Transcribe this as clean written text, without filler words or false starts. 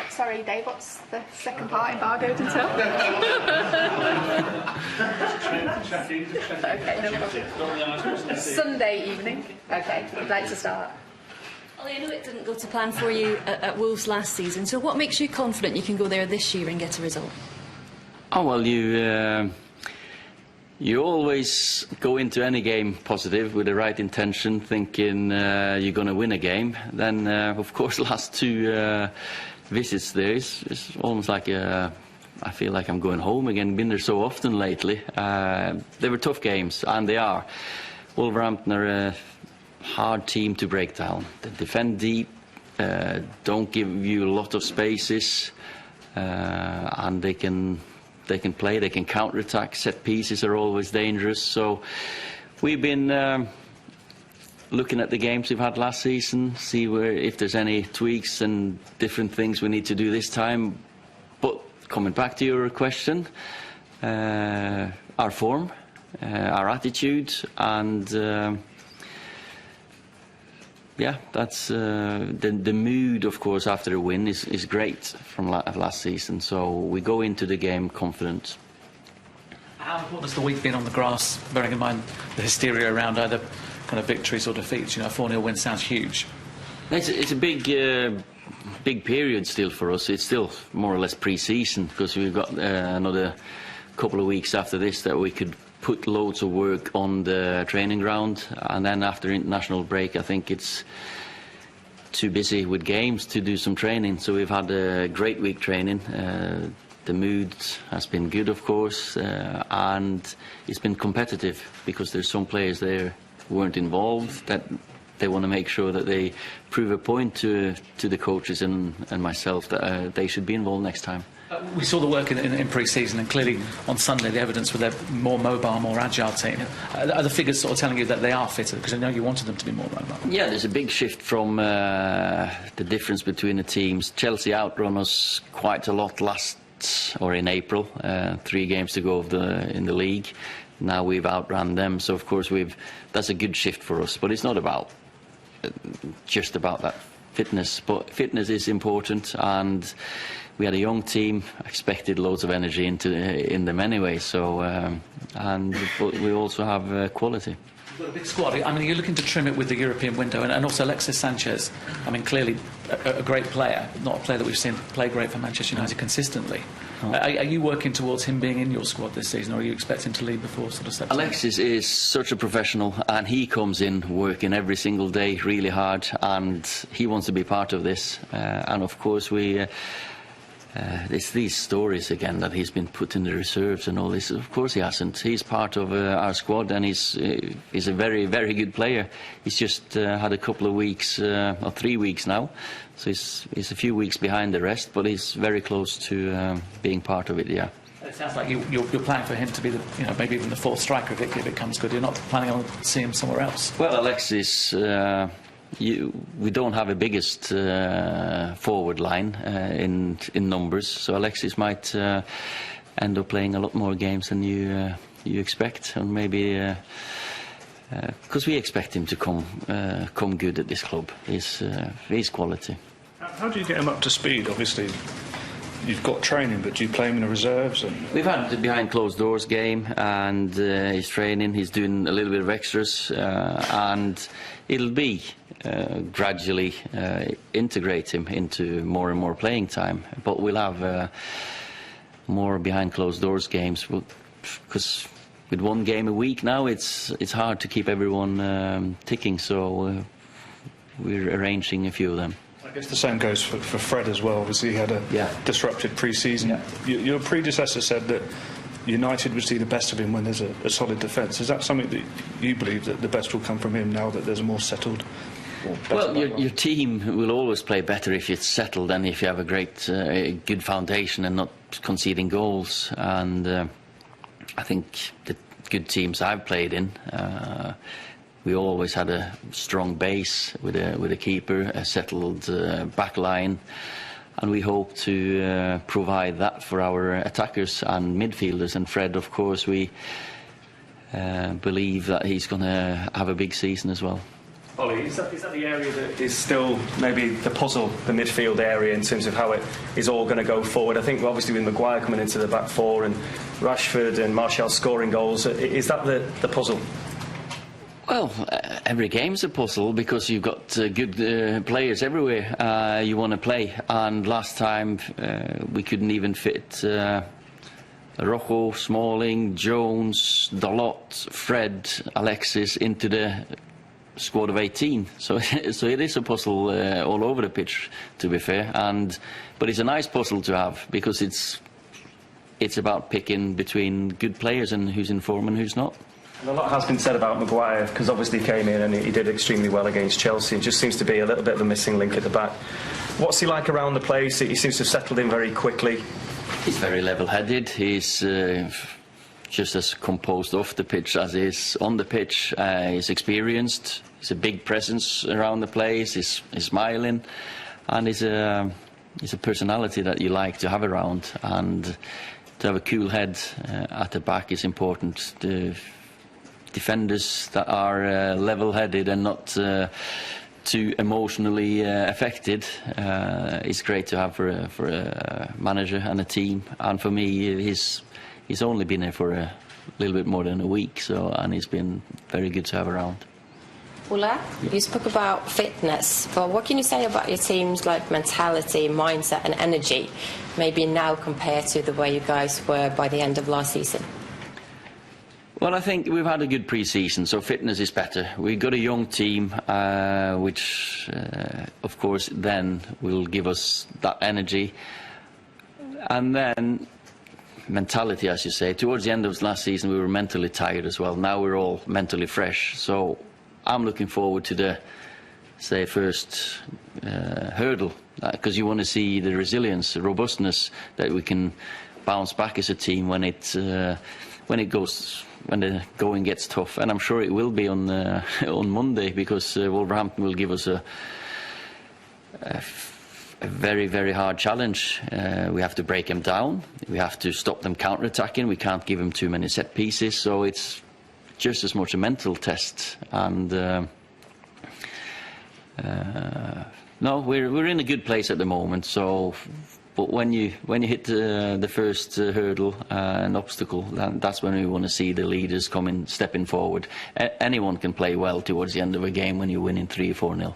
Sorry, Dave, what's the second part embargoed until? Okay, no problem. Sunday evening. Okay, I'd like to start. Ollie, I know it didn't go to plan for you at Wolves last season, so what makes you confident you can go there this year and get a result? Oh, well, you always go into any game positive with the right intention, thinking you're going to win a game. Then, of course, last two visits there is almost like I feel like I'm going home again. Been there so often lately. They were tough games, and they are. Wolverhampton are a hard team to break down. They defend deep, don't give you a lot of spaces, and they can play, they can counter-attack. Set pieces are always dangerous. So we've been looking at the games we've had last season, see if there's any tweaks and different things we need to do this time. But coming back to your question, our form, our attitude, and yeah, that's the mood, of course, after a win is great from last season. So we go into the game confident. How important has the week been on the grass, bearing in mind the hysteria around either kind of victories or defeats? You know, a 4-0 win sounds huge. It's a big period still for us. It's still more or less pre-season, because we've got another couple of weeks after this that we could put loads of work on the training ground, and then after international break I think it's too busy with games to do some training. So we've had a great week training. The mood has been good, of course, and it's been competitive, because there's some players there who weren't involved that they want to make sure that they prove a point to the coaches and myself that they should be involved next time. We saw the work in pre-season, and clearly on Sunday the evidence with their more mobile, more agile team. Are the figures sort of telling you that they are fitter? Because I know you wanted them to be more mobile. Yeah, there's a big shift from the difference between the teams. Chelsea outrun us quite a lot in April, 3 games to go in the league. Now we've outrun them, so of course that's a good shift for us. But it's not about just about that fitness, but fitness is important, and we had a young team, expected loads of energy in them anyway. So, but we also have quality. You've got a big squad. I mean, you're looking to trim it with the European window, and also Alexis Sanchez. I mean, clearly a great player, not a player that we've seen play great for Manchester United consistently. Oh. Are you working towards him being in your squad this season, or are you expecting to leave before sort of September? Alexis is such a professional, and he comes in working every single day really hard, and he wants to be part of this. And of course it's these stories again that he's been put in the reserves and all this. Of course he hasn't. He's part of our squad, and he's a very, very good player. He's just had a couple of weeks, or 3 weeks now, so he's a few weeks behind the rest, but he's very close to being part of it, yeah. It sounds like you're planning for him to be maybe even the 4th striker if it comes good. You're not planning on seeing him somewhere else? Well, Alexis, we don't have a biggest forward line in numbers, so Alexis might end up playing a lot more games than you expect, and maybe because we expect him to come good at this club. He's quality. How do you get him up to speed? Obviously, you've got training, but do you play him in the reserves? We've had the behind closed doors game, and he's training. He's doing a little bit of extras, and it'll be gradually integrate him into more and more playing time. But we'll have more behind closed doors games, because with 1 game a week now, it's hard to keep everyone ticking. So we're arranging a few of them. I guess the same goes for Fred as well. Obviously, he had a disrupted pre-season. Yeah. Your predecessor said that United would see the best of him when there's a solid defence. Is that something that you believe, that the best will come from him now that there's a more settled? Well, your team will always play better if it's settled than if you have a good foundation and not conceding goals. And I think the good teams I've played in, we always had a strong base with a keeper, a settled back line, and we hope to provide that for our attackers and midfielders. And Fred, of course, we believe that he's going to have a big season as well. Ollie, is that the area that is still maybe the puzzle, the midfield area, in terms of how it is all going to go forward? I think obviously with Maguire coming into the back four and Rashford and Martial scoring goals, is that the puzzle? Well, every game's a puzzle because you've got good players everywhere you want to play. And last time we couldn't even fit Rojo, Smalling, Jones, Dalot, Fred, Alexis into the squad of 18. So it is a puzzle all over the pitch, to be fair. But it's a nice puzzle to have because it's about picking between good players and who's in form and who's not. And a lot has been said about Maguire because obviously he came in and he did extremely well against Chelsea. It just seems to be a little bit of a missing link at the back. What's he like around the place? He seems to have settled in very quickly. He's very level-headed. He's just as composed off the pitch as he is on the pitch. He's experienced. He's a big presence around the place. He's smiling, and he's a personality that you like to have around. And to have a cool head at the back is important. The defenders that are level-headed and not too emotionally affected is great to have for a manager and a team. And for me, he's only been here for a little bit more than a week, and he's been very good to have around. Ola, you spoke about fitness, but what can you say about your team's mentality, mindset and energy, maybe now compared to the way you guys were by the end of last season? Well, I think we've had a good pre-season, so fitness is better. We've got a young team, which, of course, then will give us that energy. And then mentality, as you say. Towards the end of last season, we were mentally tired as well. Now we're all mentally fresh. So I'm looking forward to the, say, first hurdle, because you want to see the resilience, the robustness that we can bounce back as a team when the going gets tough, and I'm sure it will be on Monday, because Wolverhampton will give us a very, very hard challenge. We have to break them down. We have to stop them counter-attacking. We can't give them too many set pieces. So it's just as much a mental test. And no, we're in a good place at the moment. So. But when you hit the first hurdle, an obstacle, that's when we want to see the leaders stepping forward. Anyone can play well towards the end of a game when you're winning 3 or 4-0.